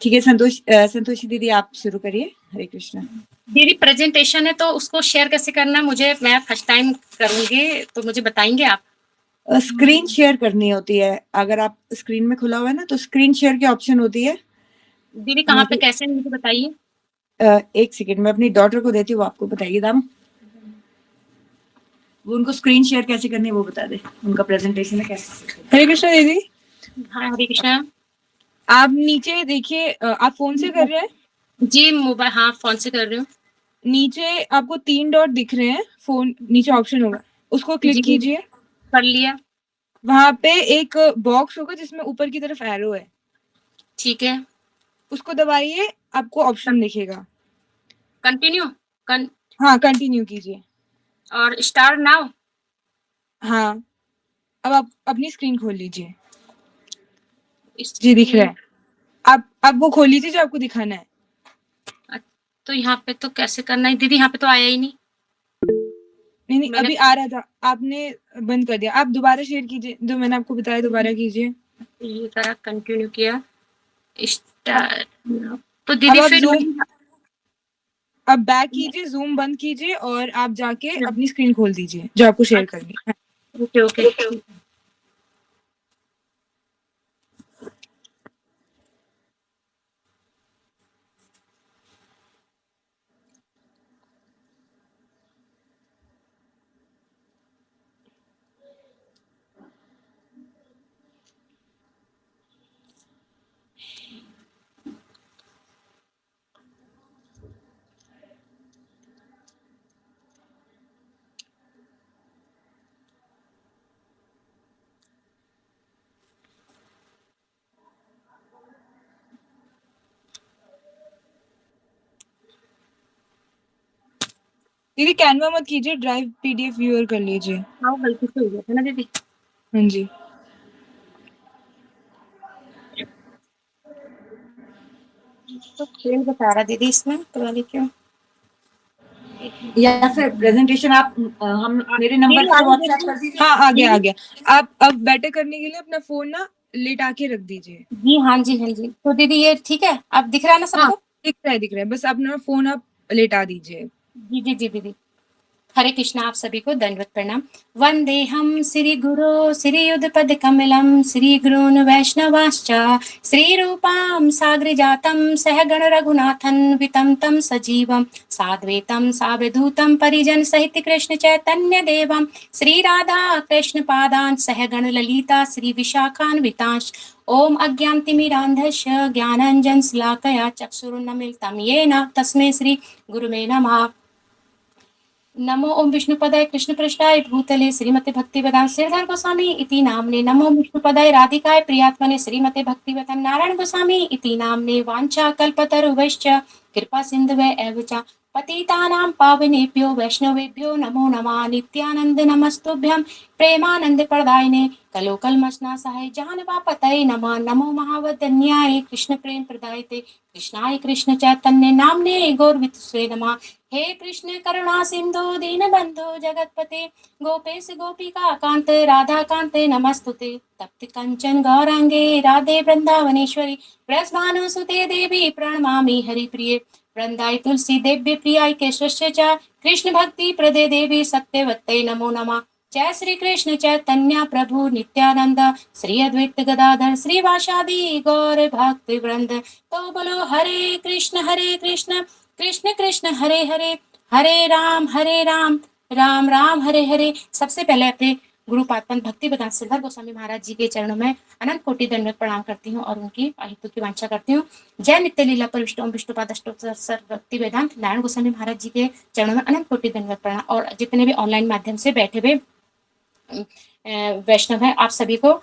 ठीक है, संतोषी दीदी आप शुरू करिए। हरे कृष्णा। दीदी प्रेजेंटेशन है तो उसको शेयर कैसे करना, मैं फर्स्ट टाइम करूंगी, तो मुझे बताएंगे आप? स्क्रीन शेयर करनी होती है। अगर आप स्क्रीन में खुला हुआ है ना तो स्क्रीन शेयर की ऑप्शन होती है। दीदी कहाँ पे कैसे, मुझे बताइए। एक सेकेंड, मैं अपनी डॉटर को देती हूँ, आपको बताइए दाम। वो उनको स्क्रीन शेयर कैसे करनी है वो बता दे, उनका प्रेजेंटेशन है कैसे। हरे कृष्णा दीदी। हाँ हरे कृष्णा। आप नीचे देखिए, आप फोन से कर रहे हैं? जी मोबाइल, हाँ फोन से कर रही हूँ। नीचे आपको 3 डॉट दिख रहे हैं, फोन नीचे ऑप्शन होगा, उसको क्लिक कीजिए। कर लिया। वहां पे एक बॉक्स होगा जिसमें ऊपर की तरफ एरो है। ठीक है, उसको दबाइए, आपको ऑप्शन दिखेगा। कंटिन्यू। हाँ कंटिन्यू कीजिए। और स्टार्ट नाउ। हाँ, अब आप अपनी स्क्रीन खोल लीजिए। जी दिख रहा है। अब वो खोल लीजिए जो आपको दिखाना है। तो यहाँ पे तो कैसे करना है दीदी, यहाँ पे तो आया ही नहीं। नहीं अभी आ रहा था, आपने बंद कर दिया। आप दोबारा शेयर कीजिए, जो मैंने आपको बताया दोबारा कीजिए। ये करा, कंटिन्यू किया, स्टार्ट। तो दीदी फिर अब बैक कीजिए, जूम बंद कीजिए और आप जाके अपनी स्क्रीन खोल दीजिए जो आपको शेयर करनी है। Okay okay. दीदी कैनवा मत कीजिए, ड्राइव पीडीएफ व्यूअर कर लीजिए। हाँ गलती से हो गया था ना दीदी। हाँ जी। तो फेल बता रहा दीदी इसमें, पता नहीं क्यों। या फिर प्रेजेंटेशन आप हम मेरे नंबर पे व्हाट्सएप कर दीजिए। हाँ आ गया। आप अब बेटर करने के लिए अपना फोन ना लेटा के रख दीजिए। जी हाँ जी हाँ जी। तो दीदी ये ठीक है, अब दिख रहा है ना सबको? हाँ दिख रहा है, बस अपना फोन आप लेटा दीजिए। जी जी जी दीदी। हरे कृष्णा, आप सभी को दंडवत प्रणाम। वंदेहम श्री गुरु श्रीयुधपद कमलम श्री गुरून् वैष्णवाश्च श्री रूपां साग्र जातम सहगण रघुनाथन वितम तम सजीवम साद्वैतम सावधूतम परिजन सहित कृष्ण चैतन्य देवम श्री राधा कृष्ण पादान सहगण ललिता श्री विशाखान्वितांश ओम अज्ञानतिमिरान्धस्य ज्ञानाञ्जन श्लाकया चक्षुरुन्मीलितं येन तस्मै श्री गुरुवे नमः। नमो ओम विष्णुपदाय कृष्णपृष्ठाय भूतले श्रीमते भक्तिवेदांत श्रीधर गोस्वामी इति नाम्ने नमो विष्णुपदाय राधिकाय प्रियात्मने श्रीमते भक्तिवेदांत नारायण गोस्वामी इति नाम्ने वाञ्छा कल्पतरुभ्यश्च कृपा सिन्धवे एव च पतितानां पावनेभ्यो वैष्णवेभ्यो नमो नमः। नित्यानंद नमस्तुभ्यं प्रेमानंद प्रदायिने कलोकलमशनासाय जानवापतये नमः। नमो महावदन्याय कृष्ण प्रेम प्रदायते कृष्णाय कृष्ण चैतन्य नाम्ने गौरवितस्वे नमः। हे कृष्ण करुणा सिंधु दीनबंधु जगतपते गोपेश गोपिका कांत राधा कांत नमस्तुते तप्त कंचन गौरांगे राधे वृंदावनेश्वरी वृषभानुसुते देवी प्रणमामि हरिप्रिये वृंदाय तुलसी देव्य प्रियाय केशवस्य च कृष्ण भक्ति प्रदे देवी सत्यवत्ते नमो नमः। जय श्री कृष्ण चैतन्य प्रभु नित्यानंद श्री अद्वैत गदाधर श्रीवासादि गौर भक्त वृंद। तो बोलो हरे कृष्ण कृष्ण कृष्ण हरे हरे हरे राम राम राम हरे हरे। सबसे पहले अपने गुरु पादपंथ भक्ति वेदांत श्रीधर गोस्वामी महाराज जी के चरणों में अनंत कोटि दंडवत प्रणाम करती हूँ और उनकी आहितु की वांछा करती हूँ। जय नित्य लीला पर विष्णु विष्णुपाद अष्टोत्तर भक्ति वेदांत नारायण गोस्वामी महाराज जी के चरणों में अनंत कोटि दंडवत प्रणाम। और जितने भी ऑनलाइन माध्यम से बैठे हुए वैष्णव है, आप सभी को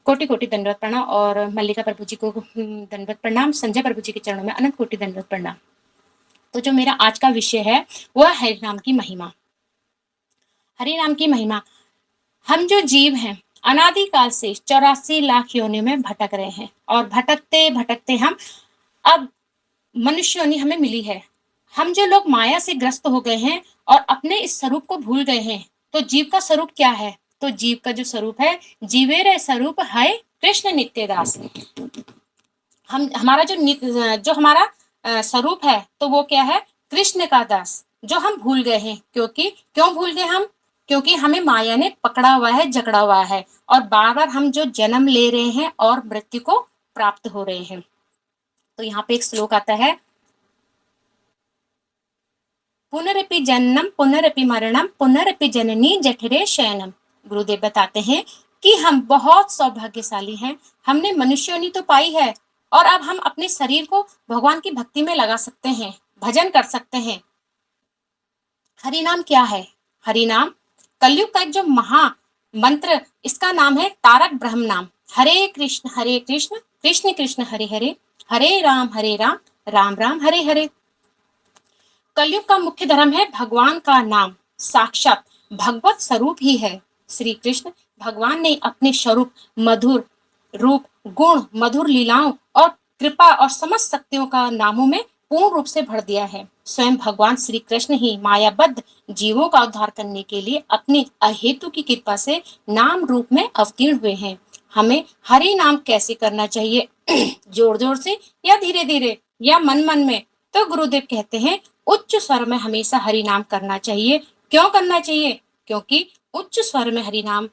कोटि कोटि दंडवत प्रणाम। और मल्लिका प्रभु जी को दंडवत प्रणाम, संजय प्रभु जी के चरणों में अनंत कोटि दंडवत प्रणाम। तो जो मेरा आज का विषय है वह हरि नाम की महिमा। हरि नाम की महिमा। हम जो जीव हैं अनादिकाल से 84 लाख योनियों में भटक रहे हैं और भटकते भटकते हम अब मनुष्य योनि हमें मिली है। हम जो लोग माया से ग्रस्त हो गए हैं और अपने इस स्वरूप को भूल गए हैं, तो जीव का स्वरूप क्या है? तो जीव का जो स्वरूप है, जीवेर स्वरूप है कृष्ण नित्यदास। हमारा जो हमारा स्वरूप है तो वो क्या है, कृष्ण का दास, जो हम भूल गए हैं। क्यों भूल गए हम? क्योंकि हमें माया ने पकड़ा हुआ है, जकड़ा हुआ है, और बार बार हम जो जन्म ले रहे हैं और मृत्यु को प्राप्त हो रहे हैं। तो यहाँ पे एक श्लोक आता है, पुनरपि जन्म पुनरपि मरणम पुनरपि जननी जठरे शयनम। गुरुदेव बताते हैं कि हम बहुत सौभाग्यशाली हैं, हमने मनुष्य योनि तो पाई है, और अब हम अपने शरीर को भगवान की भक्ति में लगा सकते हैं, भजन कर सकते हैं। हरि नाम क्या है? हरि नाम कलयुग का एक जो महा मंत्र, इसका नाम है तारक ब्रह्म नाम। हरे कृष्ण कृष्ण कृष्ण हरे हरे, हरे राम राम राम हरे हरे। कलयुग का मुख्य धर्म है भगवान का नाम, साक्षात भगवत स्वरूप ही है श्री कृष्ण। भगवान ने अपने स्वरूप, मधुर रूप, गुण, मधुर लीलाओं और कृपा और समस्त शक्तियों का नामों में पूर्ण रूप से भर दिया है। स्वयं भगवान श्री कृष्ण ही मायाबद्ध जीवों का उद्धार करने के लिए अपनी अहेतु की कृपा से नाम रूप में अवतीर्ण हुए हैं। हमें हरि नाम कैसे करना चाहिए? जोर जोर से या धीरे धीरे या मन मन में? तो गुरुदेव कहते हैं उच्च स्वर में हमेशा हरि नाम करना चाहिए। क्यों करना चाहिए? क्योंकि उच्च स्वर में हरि नाम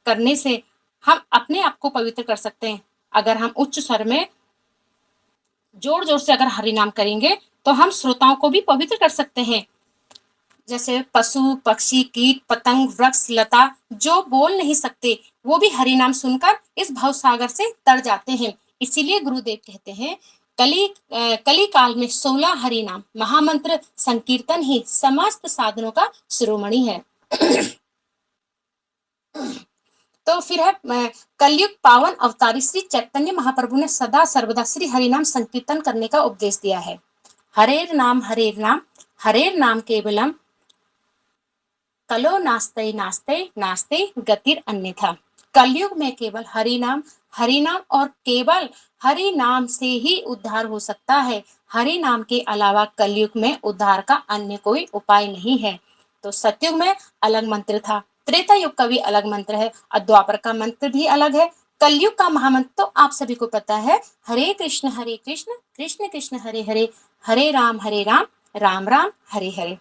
करने से हम अपने आप को पवित्र कर सकते हैं। अगर हम उच्च स्वर में जोर जोर से अगर हरि नाम करेंगे तो हम श्रोताओं को भी पवित्र कर सकते हैं। जैसे पशु, पक्षी, कीट, पतंग, वृक्ष, लता जो बोल नहीं सकते, वो भी हरि नाम सुनकर इस भवसागर से तर जाते हैं। इसीलिए गुरुदेव कहते हैं कली काल में 16 हरि नाम महामंत्र संकीर्तन ही समस्त साधनों का शिरोमणि है। तो फिर है कलयुग पावन अवतारी श्री चैतन्य महाप्रभु ने सदा सर्वदा श्री हरिनाम संकीर्तन करने का उपदेश दिया है। हरेर नाम केवलम कलो नास्ते नास्ते नास्ते गतिर अन्यथा। कलयुग में केवल हरिनाम और केवल हरि नाम से ही उद्धार हो सकता है। हरि नाम के अलावा कलयुग में उद्धार का अन्य कोई उपाय नहीं है। तो सतयुग में अलग मंत्र था, त्रेता युग का भी अलग मंत्र है, और द्वापर का मंत्र भी अलग है। कलयुग का महामंत्र तो आप सभी को पता है, हरे कृष्ण कृष्ण कृष्ण हरे हरे, हरे राम राम राम हरे हरे।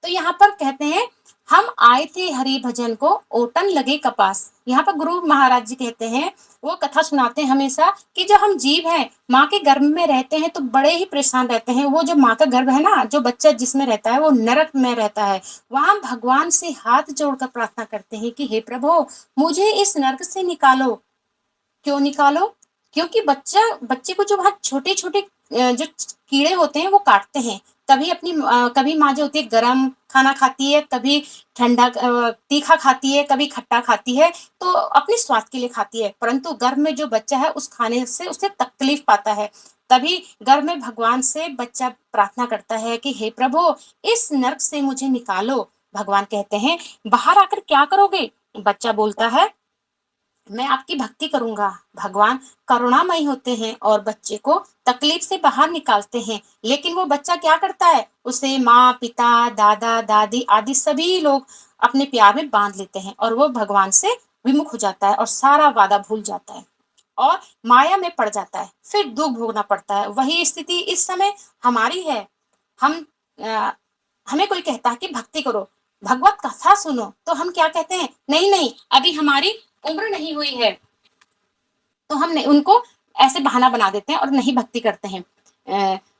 तो यहाँ पर कहते हैं हम आए थे हरि भजन को, ओटन लगे कपास। यहाँ पर गुरु महाराज जी कहते हैं, वो कथा सुनाते हैं हमेशा कि जो हम जीव हैं, माँ के गर्भ में रहते हैं तो बड़े ही परेशान रहते हैं। वो जो माँ का गर्भ है ना, जो बच्चा जिसमें रहता है वो नरक में रहता है। वहां भगवान से हाथ जोड़कर प्रार्थना करते हैं कि हे प्रभु, मुझे इस नरक से निकालो। क्यों निकालो? क्योंकि बच्चे को जो बहुत छोटे छोटे जो कीड़े होते हैं वो काटते हैं। कभी माँ जो होती है गर्म खाना खाती है, कभी ठंडा तीखा खाती है, कभी खट्टा खाती है, तो अपने स्वाद के लिए खाती है। परंतु गर्भ में जो बच्चा है उस खाने से उसे तकलीफ पाता है। तभी गर्भ में भगवान से बच्चा प्रार्थना करता है कि हे प्रभु, इस नरक से मुझे निकालो। भगवान कहते हैं बाहर आकर क्या करोगे? बच्चा बोलता है मैं आपकी भक्ति करूंगा। भगवान करुणामयी होते हैं और बच्चे को तकलीफ से बाहर निकालते हैं। लेकिन वो बच्चा क्या करता है? उसे माँ, पिता, दादा, दादी आदि सभी लोग अपने प्यार में बांध लेते हैं और वो भगवान से विमुख हो जाता है और सारा वादा भूल जाता है और माया में पड़ जाता है। फिर दुख भोगना पड़ता है। वही स्थिति इस समय हमारी है। हम हमें कोई कहता है कि भक्ति करो, भगवत कथा सुनो, तो हम क्या कहते हैं? नहीं, अभी हमारी उम्र नहीं हुई है। तो हम नहीं, उनको ऐसे बहाना बना देते हैं और नहीं भक्ति करते हैं।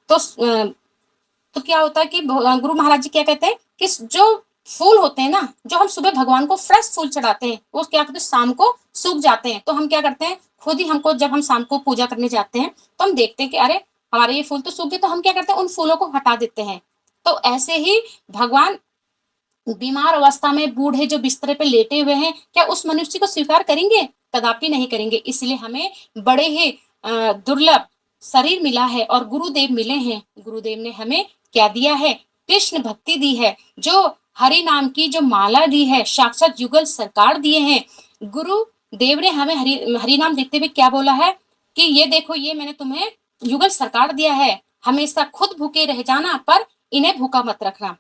तो क्या होता है कि गुरु महाराज जी क्या कहते हैं कि जो फूल होते हैं ना, जो हम सुबह भगवान को फ्रेश फूल चढ़ाते हैं, वो क्या करते हैं? शाम को सूख जाते हैं। तो हम क्या करते हैं? खुद ही हमको जब हम शाम को पूजा करने जाते हैं तो हम देखते हैं कि अरे हमारे ये फूल तो सूख गए, तो हम क्या करते हैं? उन फूलों को हटा देते हैं। तो ऐसे ही भगवान बीमार अवस्था में बूढ़े जो बिस्तर पे लेटे हुए हैं, क्या उस मनुष्य को स्वीकार करेंगे? कदापि नहीं करेंगे। इसलिए हमें बड़े ही दुर्लभ शरीर मिला है और गुरुदेव मिले हैं। गुरुदेव ने हमें क्या दिया है? कृष्ण भक्ति दी है, जो हरि नाम की जो माला दी है, साक्षात युगल सरकार दिए हैं। गुरु देव ने हमें हरि नाम देते हुए क्या बोला है कि ये देखो, ये मैंने तुम्हें युगल सरकार दिया है, हमेशा खुद भूखे रह जाना पर इन्हें भूखा मत रखना।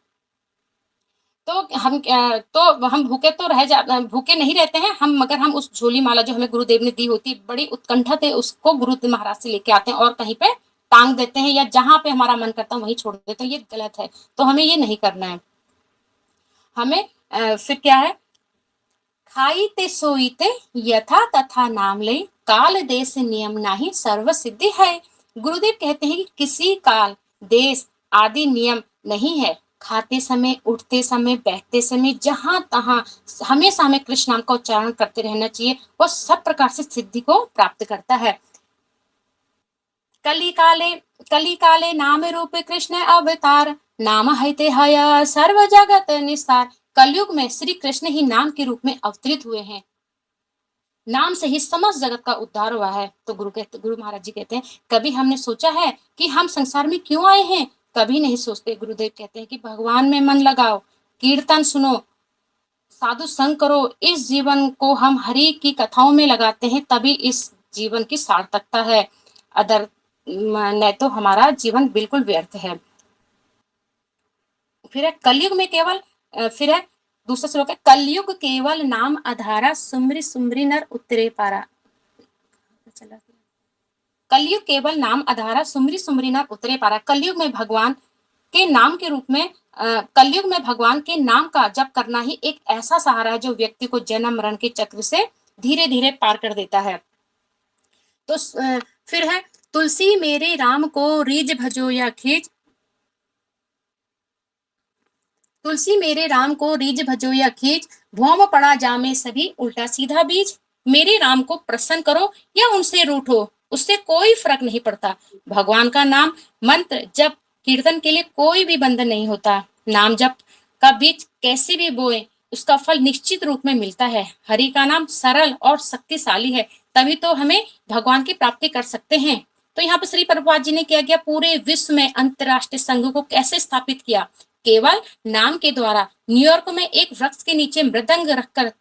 तो हम भूखे नहीं रहते हैं हम, मगर हम उस झोली माला जो हमें गुरुदेव ने दी होती है बड़ी उत्कंठा से उसको गुरु महाराज से लेके आते हैं और कहीं पे टांग देते हैं, या जहां पे हमारा मन करता है वहीं छोड़ देते हैं। ये गलत है, तो हमें ये नहीं करना है। हमें फिर क्या है, खाईते सोईते यथा तथा नाम ले, काल देश नियम नाही सर्व सिद्धि है। गुरुदेव कहते हैं कि किसी काल देश आदि नियम नहीं है। खाते समय, उठते समय, बैठते समय, जहां तहां हमेशा हमें कृष्ण नाम का उच्चारण करते रहना चाहिए। वो सब प्रकार से सिद्धि को प्राप्त करता है। कली काले नाम रूप कृष्ण अवतार, नाम है हय सर्व जगत निस्तार। कलयुग में श्री कृष्ण ही नाम के रूप में अवतरित हुए हैं, नाम से ही समस्त जगत का उद्धार हुआ है। तो गुरु महाराज जी कहते हैं, कभी हमने सोचा है कि हम संसार में क्यों आए हैं? कभी नहीं सोचते। गुरुदेव कहते हैं कि भगवान में मन लगाओ, कीर्तन सुनो, साधु संग करो। इस जीवन को हम हरि की कथाओं में लगाते हैं, तभी इस जीवन की सार्थकता है, अदर नहीं तो हमारा जीवन बिल्कुल व्यर्थ है। फिर है कलयुग में केवल फिर है दूसरा श्लोक है, कलयुग केवल नाम आधारा, सुमरि सुमरि नर उतरे पारा। कलयुग केवल नाम आधारा, सुमरि सुमरि नर उतरे पारा। कलयुग में भगवान के नाम के रूप में कलयुग में भगवान के नाम का जप करना ही एक ऐसा सहारा है जो व्यक्ति को जन्म मरण के चक्र से धीरे धीरे पार कर देता है। तो फिर है, तुलसी मेरे राम को रीझ भजो या खींच, तुलसी मेरे राम को रीझ भजो या खींच, भौम पड़ा जामे सभी उल्टा सीधा बीज। मेरे राम को प्रसन्न करो या उनसे रूठो, उससे कोई फर्क नहीं पड़ता। भगवान का नाम, मंत्र, जप, कीर्तन के लिए कोई भी बंधन नहीं होता। नाम जप का बीज कैसे भी बोए, उसका फल निश्चित रूप में मिलता है। हरि का नाम सरल और शक्तिशाली है, तभी तो हमें भगवान की प्राप्ति कर सकते हैं। तो यहाँ पर श्री प्रभुपाद जी ने क्या किया, पूरे विश्व में अंतरराष्ट्रीय संघ को कैसे स्थापित किया? केवल नाम के द्वारा। न्यूयॉर्क में एक वृक्ष के नीचे मृदंग रखकर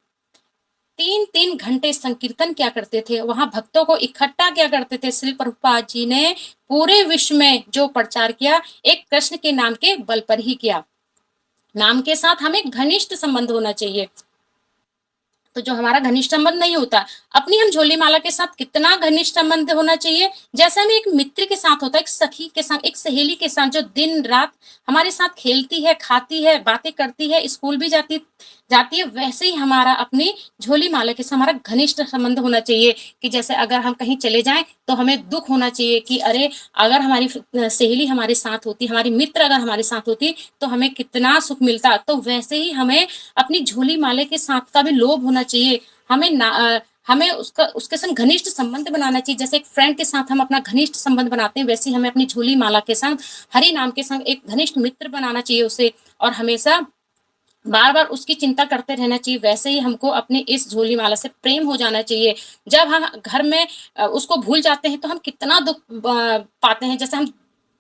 3-3 घंटे संकीर्तन क्या करते थे, वहां भक्तों को इकट्ठा क्या करते थे। श्री प्रभुपाद जी ने पूरे विश्व में जो प्रचार किया, एक कृष्ण के नाम के बल पर ही किया। नाम के साथ हमें घनिष्ठ संबंध होना चाहिए। तो जो हमारा घनिष्ठ संबंध नहीं होता, अपनी हम झोली माला के साथ कितना घनिष्ठ संबंध होना चाहिए, जैसे हमें एक मित्र के साथ होता है, एक सखी के साथ, एक सहेली के साथ, जो दिन रात हमारे साथ खेलती है, खाती है, बातें करती है, स्कूल भी जाती है, वैसे ही हमारा अपनी झोली माला के साथ हमारा घनिष्ठ संबंध होना चाहिए। कि जैसे अगर हम कहीं चले जाएं तो हमें दुख होना चाहिए कि अरे अगर हमारी सहेली हमारे साथ होती, हमारी मित्र अगर हमारे साथ होती तो हमें कितना सुख मिलता। तो वैसे ही हमें अपनी झोली माले के साथ का भी लोभ होना चाहिए। हमें उसके संग घनिष्ठ संबंध बनाना चाहिए। जैसे एक फ्रेंड के साथ हम अपना घनिष्ठ संबंध बनाते हैं, वैसे ही हमें अपनी झोली माला के संग, हरि नाम के संग एक घनिष्ठ मित्र बनाना चाहिए उसे, और हमेशा बार बार उसकी चिंता करते रहना चाहिए। वैसे ही हमको अपने इस झोली माला से प्रेम हो जाना चाहिए। जब हम घर में उसको भूल जाते हैं तो हम कितना दुख पाते हैं। जैसे हम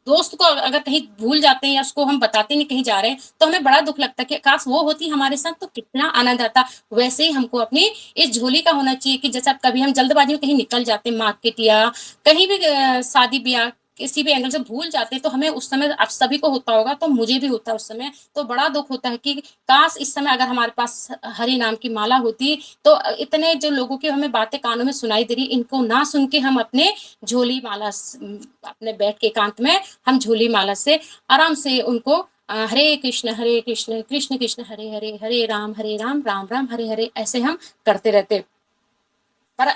दोस्त को अगर कहीं भूल जाते हैं या उसको हम बताते नहीं कहीं जा रहे हैं, तो हमें बड़ा दुख लगता है कि काश वो होती हमारे साथ तो कितना आनंद आता। वैसे ही हमको अपनी इस झोली का होना चाहिए कि जैसे कभी हम जल्दबाजी में कहीं निकल जाते हैं, मार्केट या कहीं भी शादी ब्याह किसी भी एंगल से भूल जाते हैं, तो हमें उस समय, आप सभी को होता होगा, तो मुझे भी होता है उस समय, तो बड़ा दुख होता है कि काश इस समय अगर हमारे पास हरि नाम की माला होती, तो इतने जो लोगों की हमें बातें कानों में सुनाई दे रही, इनको ना सुन के हम अपने झोली माला, अपने बैठ के एकांत में हम झोली माला से आराम से उनको हरे कृष्ण कृष्ण कृष्ण हरे हरे, हरे राम राम राम हरे हरे, ऐसे हम करते रहते। पर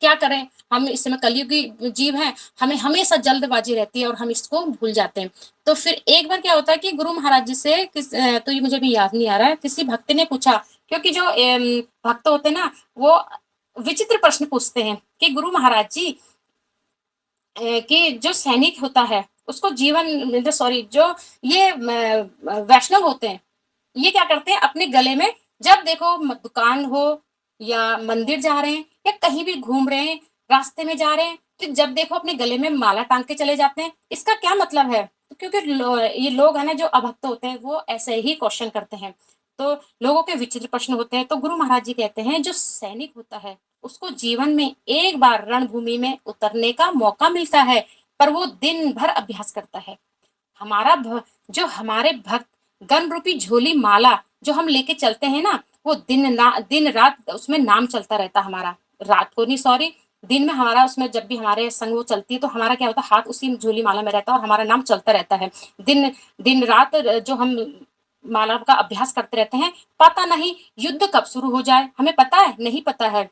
क्या करें, हम इस समय कलयुगी जीव हैं, हमें हमेशा जल्दबाजी रहती है और हम इसको भूल जाते हैं। तो फिर एक बार क्या होता है कि गुरु महाराज जी से तो ये मुझे भी याद नहीं आ रहा है, किसी भक्त ने पूछा, क्योंकि जो भक्त होते हैं ना, वो विचित्र प्रश्न पूछते हैं कि गुरु महाराज जी कि जो सैनिक होता है उसको जीवन, सॉरी, जो ये वैष्णव होते हैं, ये क्या करते हैं, अपने गले में जब देखो दुकान हो या मंदिर जा रहे हैं या कहीं भी घूम रहे हैं, रास्ते में जा रहे हैं, तो जब देखो अपने गले में माला टांग के चले जाते हैं। इसका क्या मतलब है? तो क्योंकि ये लोग है ना जो अभक्त होते हैं, वो ऐसे ही क्वेश्चन करते हैं, तो लोगों के विचित्र प्रश्न होते हैं। तो गुरु महाराज जी कहते हैं, जो सैनिक होता है उसको जीवन में एक बार रणभूमि में उतरने का मौका मिलता है, पर वो दिन भर अभ्यास करता है। जो हमारे भक्त गण रूपी झोली माला जो हम लेके चलते हैं ना, वो दिन रात उसमें नाम चलता रहता हमारा, रात को नहीं सॉरी, दिन में हमारा उसमें जब भी हमारे संग वो चलती है तो हमारा क्या होता है, हाथ उसी झोली माला में रहता है और हमारा नाम चलता रहता है। दिन दिन रात जो हम माला का अभ्यास करते रहते हैं, पता नहीं युद्ध कब शुरू हो जाए, हमें पता है नहीं पता है,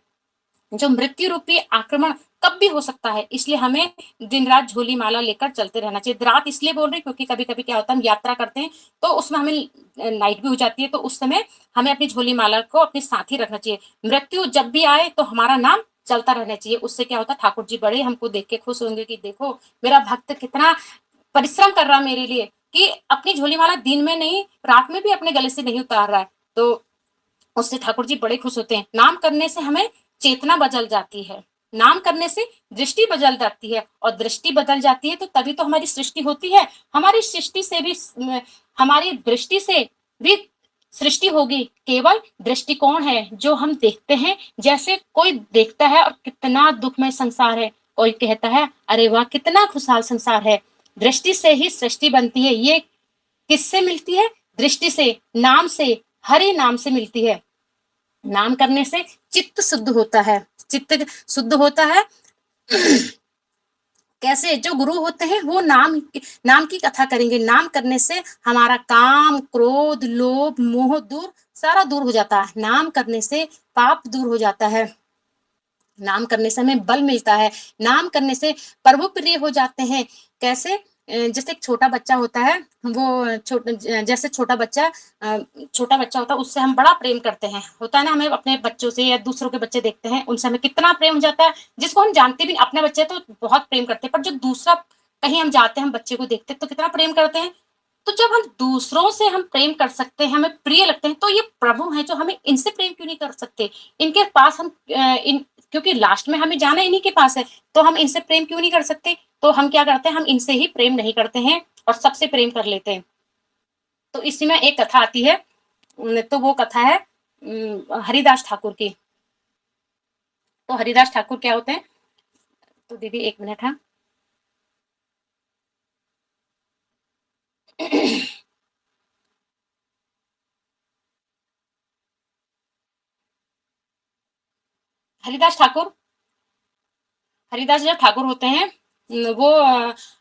जो मृत्यु रूपी आक्रमण कब भी हो सकता है, इसलिए हमें दिन रात झोली माला लेकर चलते रहना चाहिए। रात इसलिए बोल रही क्योंकि कभी कभी क्या होता है, हम यात्रा करते हैं तो उसमें हमें नाइट भी हो जाती है, तो उस समय हमें अपनी झोली माला को अपने साथ ही रखना चाहिए। मृत्यु जब भी आए तो हमारा नाम चलता रहना चाहिए। उससे क्या होता है, ठाकुर जी बड़े हमको देख के खुश होंगे कि देखो मेरा भक्त कितना परिश्रम कर रहा मेरे लिए, कि अपनी झोली माला दिन में नहीं रात में भी अपने गले से नहीं उतार रहा है, तो उससे ठाकुर जी बड़े खुश होते हैं। नाम करने से हमें चेतना बदल जाती है, नाम करने से दृष्टि बदल जाती है, और दृष्टि बदल जाती है तो तभी तो हमारी सृष्टि होती है। हमारी सृष्टि से भी हमारी दृष्टि से भी सृष्टि होगी। केवल दृष्टिकोण है जो हम देखते हैं, जैसे कोई देखता है और कितना दुखमय संसार है, कोई कहता है अरे वाह कितना खुशहाल संसार है। दृष्टि से ही सृष्टि बनती है। ये किससे मिलती है? दृष्टि से, नाम से, हरि नाम से मिलती है। नाम करने से चित्त शुद्ध होता है, चित्त शुद्ध होता है। कैसे? जो गुरु होते हैं वो नाम की कथा करेंगे। नाम करने से हमारा काम, क्रोध, लोभ, मोह सारा दूर हो जाता है। नाम करने से पाप दूर हो जाता है। नाम करने से हमें बल मिलता है। नाम करने से प्रभु प्रिय हो जाते हैं। कैसे? जैसे एक छोटा बच्चा होता है, वो जैसे छोटा बच्चा होता है, उससे हम बड़ा प्रेम करते हैं। होता है ना, हमें अपने बच्चों से या दूसरों के बच्चे देखते हैं, उनसे हमें कितना प्रेम हो जाता है, जिसको हम जानते भी अपने बच्चे तो बहुत प्रेम करते हैं, पर जो दूसरा कहीं हम जाते हैं, हम बच्चे को देखते हैं तो कितना प्रेम करते हैं। तो जब हम दूसरों से हम प्रेम कर सकते हैं, हमें प्रिय लगते हैं, तो ये प्रभु हैं जो हमें इनसे प्रेम क्यों नहीं कर सकते? इनके पास हम क्योंकि लास्ट में हमें जाना इन्हीं के पास है, तो हम इनसे प्रेम क्यों नहीं कर सकते? तो हम क्या करते हैं, हम इनसे ही प्रेम नहीं करते हैं और सबसे प्रेम कर लेते हैं। तो इसी में एक कथा आती है, तो वो कथा है हरिदास ठाकुर की। तो हरिदास ठाकुर क्या होते हैं? तो दीदी एक मिनट है। हरिदास जब ठाकुर होते हैं, वो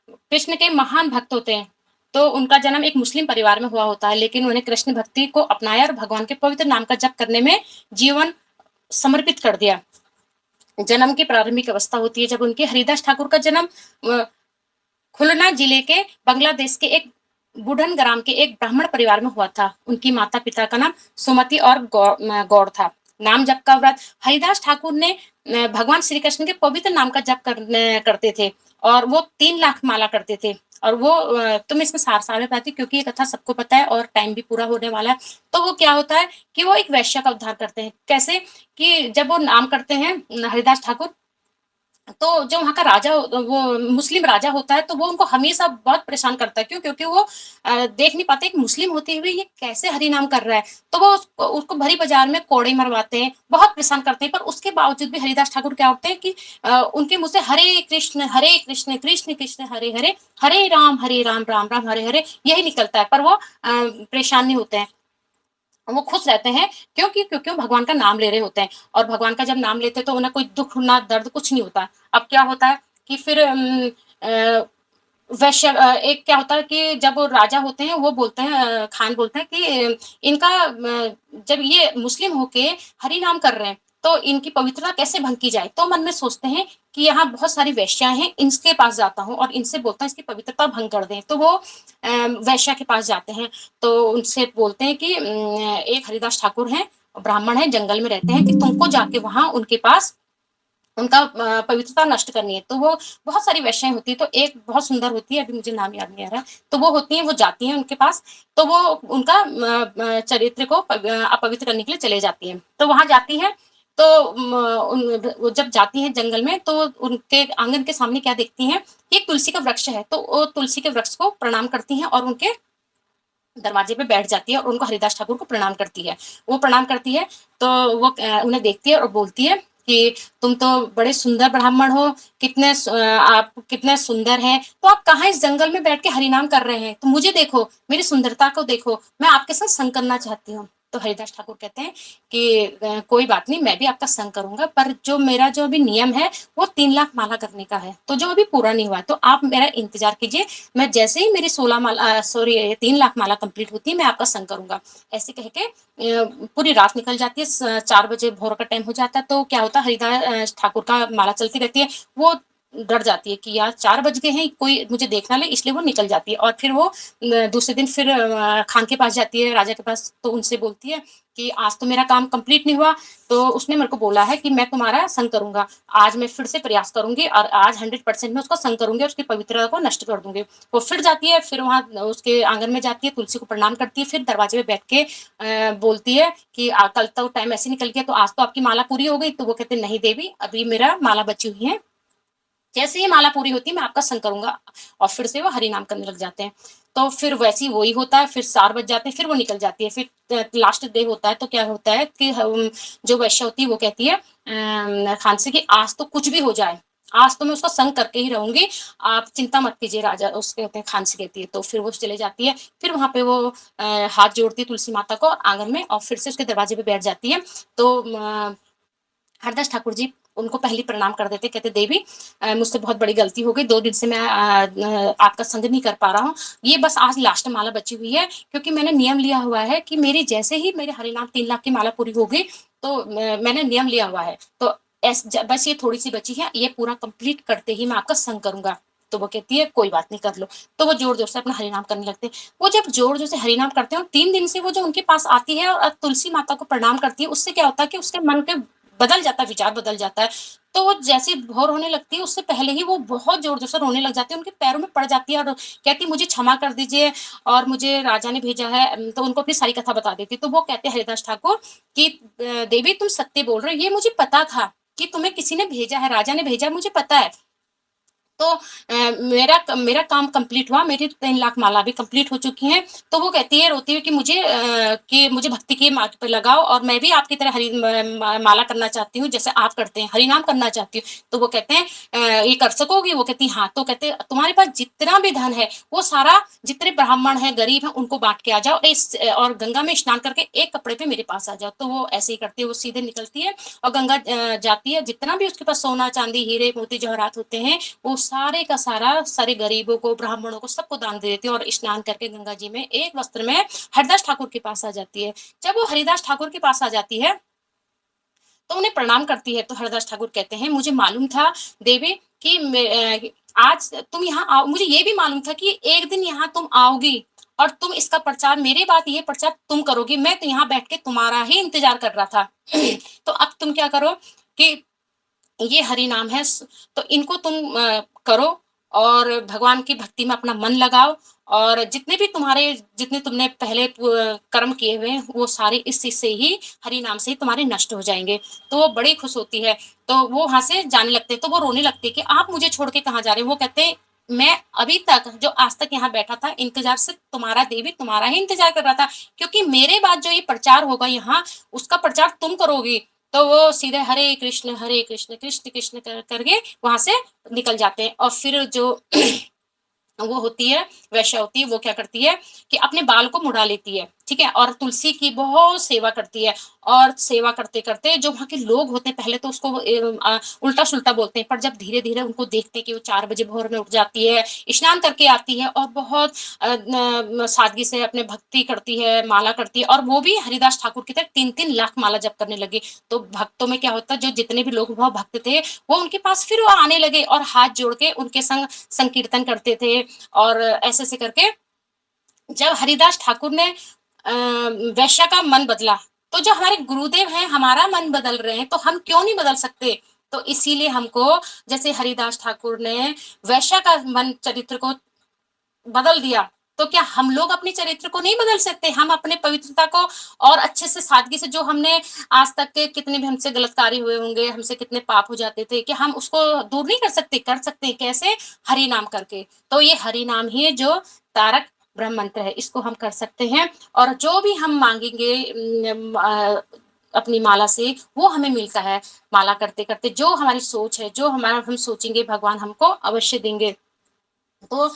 कृष्ण के महान भक्त होते हैं। तो उनका जन्म एक मुस्लिम परिवार में हुआ होता है, लेकिन उन्हें कृष्ण भक्ति को अपनाया और भगवान के पवित्र नाम का जप करने में जीवन समर्पित कर दिया। जन्म की प्रारंभिक अवस्था होती है जब उनके हरिदास ठाकुर का जन्म खुलना जिले के बांग्लादेश के एक बुढ़न ग्राम के एक ब्राह्मण परिवार में हुआ था। उनकी माता पिता का नाम सुमति और गौड़ था। नाम जप का व्रत हरिदास ठाकुर ने भगवान श्री कृष्ण के पवित्र नाम का जप करते थे, और वो 3 लाख माला करते थे। और वो तुम इसमें सार में पाती, क्योंकि ये कथा सबको पता है और टाइम भी पूरा होने वाला है। तो वो क्या होता है कि वो एक वैश्य का उद्धार करते हैं। कैसे? कि जब वो नाम करते हैं हरिदास ठाकुर, तो जो वहाँ का राजा, वो मुस्लिम राजा होता है, तो वो उनको हमेशा बहुत परेशान करता है। क्यों? क्योंकि वो देख नहीं पाते एक मुस्लिम होते हुए ये कैसे हरि नाम कर रहा है। तो वो उसको भरी बाजार में कोड़े मरवाते हैं, बहुत परेशान करते हैं। पर उसके बावजूद भी हरिदास ठाकुर क्या होते हैं कि उनके मुंह से हरे कृष्ण कृष्ण कृष्ण हरे हरे, हरे राम राम राम हरे हरे यही निकलता है। पर वो परेशान नहीं होते हैं, वो खुश रहते हैं। क्योंकि वो भगवान का नाम ले रहे होते हैं, और भगवान का जब नाम लेते हैं तो उन्हें कोई दुख ना दर्द कुछ नहीं होता। अब क्या होता है कि फिर वैश्य एक क्या होता है कि जब वो राजा होते हैं, वो बोलते हैं, खान बोलते हैं कि इनका जब ये मुस्लिम होके हरि नाम कर रहे हैं तो इनकी पवित्रता कैसे भंग की जाए। तो मन में सोचते हैं कि यहाँ बहुत सारी वैश्याएं हैं, इनके पास जाता हूँ और इनसे बोलता हूँ इसकी पवित्रता भंग कर दें। तो वो वैश्या के पास जाते हैं, तो उनसे बोलते हैं कि एक हरिदास ठाकुर हैं, ब्राह्मण है, जंगल में रहते हैं, कि तुमको जाके वहां उनके पास उनका पवित्रता नष्ट करनी है। तो वो बहुत सारी वैश्याएं होती है, तो एक बहुत सुंदर होती है, अभी मुझे नाम याद नहीं आ रहा, तो वो होती है, वो जाती हैं उनके पास, तो वो उनका चरित्र को अपवित्र करने के लिए चले जाती हैं। तो वहां जाती है, तो वो जब जाती है जंगल में, तो उनके आंगन के सामने क्या देखती हैं, एक तुलसी का वृक्ष है। तो वो तुलसी के वृक्ष को प्रणाम करती हैं और उनके दरवाजे पे बैठ जाती है और उनको हरिदास ठाकुर को प्रणाम करती है। वो प्रणाम करती है तो वो उन्हें देखती है और बोलती है कि तुम तो बड़े सुंदर ब्राह्मण हो, आप कितने सुंदर हैं, तो आप कहाँ इस जंगल में बैठ के हरिनाम कर रहे हैं? तो मुझे देखो, मेरी सुंदरता को देखो, मैं आपके साथ संग करना चाहती हूँ। तो हरिदास ठाकुर कहते हैं कि कोई बात नहीं, मैं भी आपका संग करूंगा, पर जो मेरा जो अभी नियम है वो 3 लाख माला करने का है, तो जो अभी पूरा नहीं हुआ है, तो आप मेरा इंतजार कीजिए, मैं जैसे ही मेरी 3 लाख माला कंप्लीट होती है मैं आपका संग करूंगा। ऐसे कह के पूरी रात निकल जाती है, 4 बजे भोर का टाइम हो जाता है, तो क्या होता है हरिदास ठाकुर का माला चलती रहती है, वो डर जाती है कि यार 4 बज गए हैं, कोई मुझे देखना ले, इसलिए वो निकल जाती है। और फिर वो दूसरे दिन फिर खान के पास जाती है, राजा के पास, तो उनसे बोलती है कि आज तो मेरा काम कंप्लीट नहीं हुआ, तो उसने मेरे को बोला है कि मैं तुम्हारा संग करूंगा, आज मैं फिर से प्रयास करूंगी और आज 100% में उसका संग करूंगी और उसकी पवित्रता को नष्ट कर दूंगी। वो फिर जाती है, फिर वहां उसके आंगन में जाती है, तुलसी को प्रणाम करती है, फिर दरवाजे में बैठ के बोलती है कि कल तो टाइम ऐसे निकल गया, तो आज तो आपकी माला पूरी हो गई। तो वो कहते नहीं देवी, अभी मेरा माला बची हुई है, जैसे ही माला पूरी होती है मैं आपका संग करूंगा। और फिर से वो हरि नाम करने लग जाते हैं। तो फिर वैसे ही वही होता है, फिर 4 बज जाते हैं, फिर वो निकल जाती है। फिर लास्ट डे होता है, तो क्या होता है कि जो वैश्य होती है वो कहती है खान से कि आज तो कुछ भी हो जाए, आज तो मैं उसका संग करके ही रहूंगी, आप चिंता मत कीजिए। राजा उसके कहते हैं खान से कहती है, तो फिर वो चले जाती है। फिर वहां पे वो हाथ जोड़ती है तुलसी माता को आंगन में, और फिर से उसके दरवाजे पे बैठ जाती है। तो हरदास ठाकुर जी उनको पहली प्रणाम कर देते, कहते देवी मुझसे बहुत बड़ी गलती हो गई, 2 दिन से मैं आपका संग नहीं कर पा रहा हूँ, ये बस आज लास्ट माला बची हुई है, क्योंकि मैंने नियम लिया हुआ है कि मेरी जैसे ही मेरे हरिनाम 3 लाख की माला पूरी होगी, तो मैंने नियम लिया हुआ है, तो बस ये थोड़ी सी बची है, ये पूरा कंप्लीट करते ही मैं आपका संग करूंगा। तो वो कहती है कोई बात नहीं, कर लो। तो वो जोर जोर से अपना हरिनाम करने लगते हैं। वो जब जोर जोर से हरिनाम करते हैं, 3 दिन से वो जो उनके पास आती है और तुलसी माता को प्रणाम करती है, उससे क्या होता है कि उसके मन के बदल जाता है, विचार बदल जाता है। तो वो जैसे भोर होने लगती है, उससे पहले ही वो बहुत जोर जोर से रोने लग जाती है, उनके पैरों में पड़ जाती है और कहती मुझे क्षमा कर दीजिए और मुझे राजा ने भेजा है। तो उनको अपनी सारी कथा बता देती। तो वो कहते हैं हरिदास ठाकुर कि देवी तुम सत्य बोल रहे हो, ये मुझे पता था कि तुम्हें किसी ने भेजा है, राजा ने भेजा, मुझे पता है। तो मेरा काम कंप्लीट हुआ, मेरी 3 लाख माला भी कंप्लीट हो चुकी हैं। तो वो कहती है रोती हुई कि मुझे भक्ति के मार्ग पर लगाओ, और मैं भी आपकी तरह हरि माला करना चाहती हूँ, जैसे आप करते हैं, हरि नाम करना चाहती हूँ। तो वो कहते हैं ये कर सकोगी? वो कहती हाँ। तो कहते तुम्हारे पास जितना भी धन है वो सारा, जितने ब्राह्मण है गरीब है उनको बांट के आ जाओ, और गंगा में स्नान करके एक कपड़े पे मेरे पास आ जाओ। तो वो ऐसे ही करती है, वो सीधे निकलती है और गंगा जाती है, जितना भी उसके पास सोना चांदी हीरे मोती जवाहरात होते हैं वो सारे का सारा सारे गरीबों को ब्राह्मणों को सबको दान दे देती है, और स्नान करके गंगा जी में एक वस्त्र में हरिदास ठाकुर के पास आ जाती है। जब वो हरिदास ठाकुर के पास आ जाती है तो उन्हें प्रणाम करती है। तो हरिदास ठाकुर कहते हैं मुझे मालूम था देवी कि आज तुम यहाँ आओ, मुझे ये भी मालूम था कि एक दिन यहाँ तुम आओगी और तुम इसका प्रचार, मेरे बात ये प्रचार तुम करोगी, मैं तो यहाँ बैठ के तुम्हारा ही इंतजार कर रहा था। तो अब तुम क्या करो कि ये हरि नाम है, तो इनको तुम करो और भगवान की भक्ति में अपना मन लगाओ, और जितने तुमने पहले कर्म किए हुए हैं वो सारे इस से ही हरि नाम से ही तुम्हारे नष्ट हो जाएंगे। तो वो बड़ी खुश होती है। तो वो वहां से जाने लगते हैं। तो वो रोने लगते हैं कि आप मुझे छोड़ के कहाँ जा रहे हैं? वो कहते हैं मैं अभी तक जो आज तक यहाँ बैठा था इंतजार से, तुम्हारा देवी तुम्हारा ही इंतजार कर रहा था, क्योंकि मेरे बाद जो ये प्रचार होगा यहाँ उसका प्रचार तुम करोगी। तो वो सीधे हरे कृष्ण कृष्ण कृष्ण करके वहां से निकल जाते हैं। और फिर जो वो होती है वैश्या होती है, वो क्या करती है कि अपने बाल को मुड़ा लेती है, ठीक है, और तुलसी की बहुत सेवा करती है। और सेवा करते करते जो वहां के लोग होते हैं पहले तो उसको उल्टा सुल्टा बोलते हैं, पर जब धीरे धीरे उनको देखते हैं कि वो 4 बजे भोर में उठ जाती है, स्नान करके आती है और बहुत सादगी से अपने भक्ति करती है, माला करती है, और वो भी हरिदास ठाकुर की तरह 3-3 लाख माला जप करने लगी। तो भक्तों में क्या होता है, जो जितने भी लोग बहुत भक्त थे वो उनके पास फिर वो आने लगे और हाथ जोड़ के उनके संग संकीर्तन करते थे। और ऐसे ऐसे करके जब हरिदास ठाकुर ने वैश्या का मन बदला, तो जो हमारे गुरुदेव हैं हमारा मन बदल रहे हैं, तो हम क्यों नहीं बदल सकते? तो इसीलिए हमको, जैसे हरिदास ठाकुर ने वैश्या का मन चरित्र को बदल दिया, तो क्या हम लोग अपने चरित्र को नहीं बदल सकते? हम अपने पवित्रता को और अच्छे से सादगी से, जो हमने आज तक के कितने भी हमसे गलत कार्य हुए होंगे, हमसे कितने पाप हो जाते थे, कि हम उसको दूर नहीं कर सकते? कर सकते हैं। कैसे? हरि नाम करके। तो ये हरि नाम ही है जो तारक ब्रह्म मंत्र है, इसको हम कर सकते हैं। और जो भी हम मांगेंगे अपनी माला से वो हमें मिलता है। माला करते करते जो हमारी सोच है, जो हमारा हम सोचेंगे भगवान हमको अवश्य देंगे। तो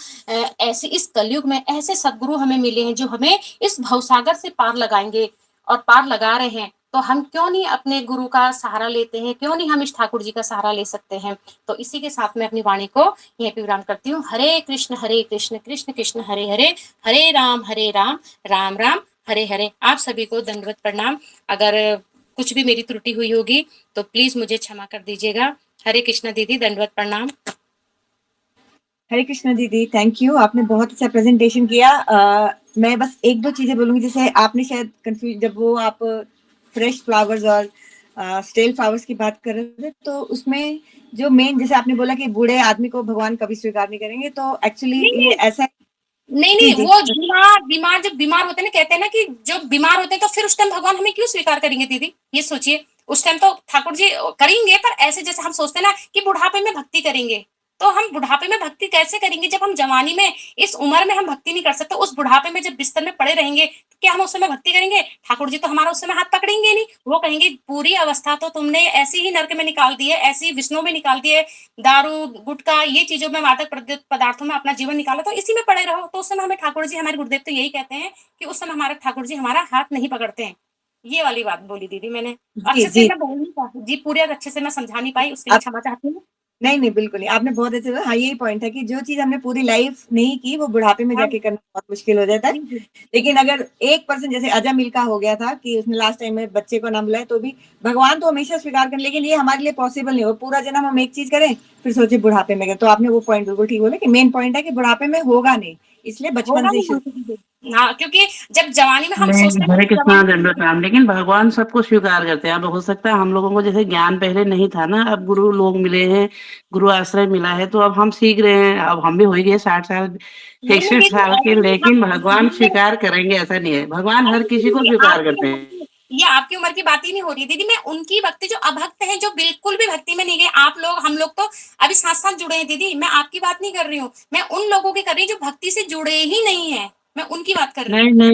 ऐसे इस कलयुग में ऐसे सदगुरु हमें मिले हैं जो हमें इस भवसागर से पार लगाएंगे। और पार लगा रहे हैं, तो हम क्यों नहीं अपने गुरु का सहारा लेते हैं, क्यों नहीं हम इस ठाकुर जी का सहारा ले सकते हैं। तो इसी के साथ में अपनी वाणी को यहीं पे विराम करती हूँ। हरे कृष्ण कृष्ण कृष्ण हरे हरे, हरे राम राम राम हरे हरे। आप सभी को दंडवत प्रणाम। अगर कुछ भी मेरी त्रुटि हुई होगी तो प्लीज मुझे क्षमा कर दीजिएगा। हरे कृष्ण दीदी, दंडवत प्रणाम। हरे कृष्ण दीदी, थैंक यू, आपने बहुत अच्छा प्रेजेंटेशन किया। मैं बस एक दो चीजें बोलूंगी। जैसे आपने शायद कंफ्यूज, जब वो आप फ्रेश फ्लावर्स और स्टेल फ्लावर्स की बात कर रहे थे, तो उसमें जो मेन, जैसे आपने बोला कि बूढ़े आदमी को भगवान कभी स्वीकार नहीं करेंगे, तो एक्चुअली ये ऐसा नहीं जी, नहीं, जी, वो बीमार जब बीमार होते हैं ना, कहते हैं ना कि जब बीमार होते हैं तो फिर उस टाइम भगवान हमें क्यों स्वीकार करेंगे दीदी, ये सोचिए। उस टाइम तो ठाकुर जी करेंगे, पर ऐसे जैसे हम सोचते हैं ना कि बुढ़ापे में भक्ति करेंगे, तो हम बुढ़ापे में भक्ति कैसे करेंगे जब हम जवानी में, इस उम्र में हम भक्ति नहीं कर सकते। उस बुढ़ापे में जब बिस्तर में पड़े रहेंगे तो क्या हम उस समय भक्ति करेंगे? ठाकुर जी तो हमारा उस समय हाथ पकड़ेंगे नहीं। वो कहेंगे पूरी अवस्था तो तुमने ऐसी ही नरक में निकाल दी है, ऐसी विष्णु में निकाल दी है, दारू गुटखा ये चीजों में, मादक पदार्थों में अपना जीवन निकाला, तो इसी में पड़े रहो। तो उस समय हमें ठाकुर जी, हमारे गुरुदेव तो यही कहते हैं कि उस समय हमारे ठाकुर जी हमारा हाथ नहीं पकड़ते हैं। ये वाली बात बोली दीदी मैंने। जी, अच्छे से जी, मैं बोल नहीं पाई जी, पूरे अच्छे से मैं समझा नहीं पाई, उसके लिए आप क्षमा चाहती हूँ। नहीं नहीं, बिल्कुल नहीं, आपने बहुत अच्छे से, हाँ, यही पॉइंट है कि जो चीज हमने पूरी लाइफ नहीं की, वो बुढ़ापे में हाँ जाके करना बहुत मुश्किल हो जाता है। जी जी लेकिन अगर 1% जैसे अजा मिल का हो गया था कि उसने लास्ट टाइम में बच्चे को ना बुलाया, तो भी भगवान तो हमेशा स्वीकार करें, लेकिन ये हमारे लिए पॉसिबल नहीं हो। पूरा जन्म हम एक चीज करें, फिर सोचे बुढ़ापे में करें। तो आपने वो पॉइंट बिल्कुल ठीक बोला कि मेन पॉइंट है कि बुढ़ापे में होगा नहीं, इसलिए बचपन होगा से ही नहीं शुरू। होगा दीदी। हाँ, क्योंकि जब जवानी में हम नहीं, सोचते हैं हरे ना, कृष्णा जवानी दंडवत राम। लेकिन भगवान सबको स्वीकार करते हैं। अब हो सकता है हम लोगों को जैसे ज्ञान पहले नहीं था ना, अब गुरु लोग मिले हैं, गुरु आश्रय मिला है, तो अब हम सीख रहे हैं। अब हम भी हो ही गए 60 साल, नहीं नहीं 61 दीदी, साल के, ऐसे नहीं लेकिन भगवान हम, स्वीकार करेंगे ऐसा नहीं है। भगवान अरे हर किसी को दीदी, स्वीकार आपकी करते उम्र हैं। ये आपकी उम्र की बात ही नहीं हो रही दीदी। मैं उनकी भक्ति, जो अभक्त हैं, जो बिल्कुल भी भक्ति में नहीं गए। आप लोग, हम लोग तो अभी साथ साथ जुड़े हैं दीदी। मैं आपकी बात नहीं कर रही हूँ, मैं उन लोगों की कर रही हूँ जो भक्ति से जुड़े ही नहीं है, मैं उनकी बात कर रही हूँ। नहीं नहीं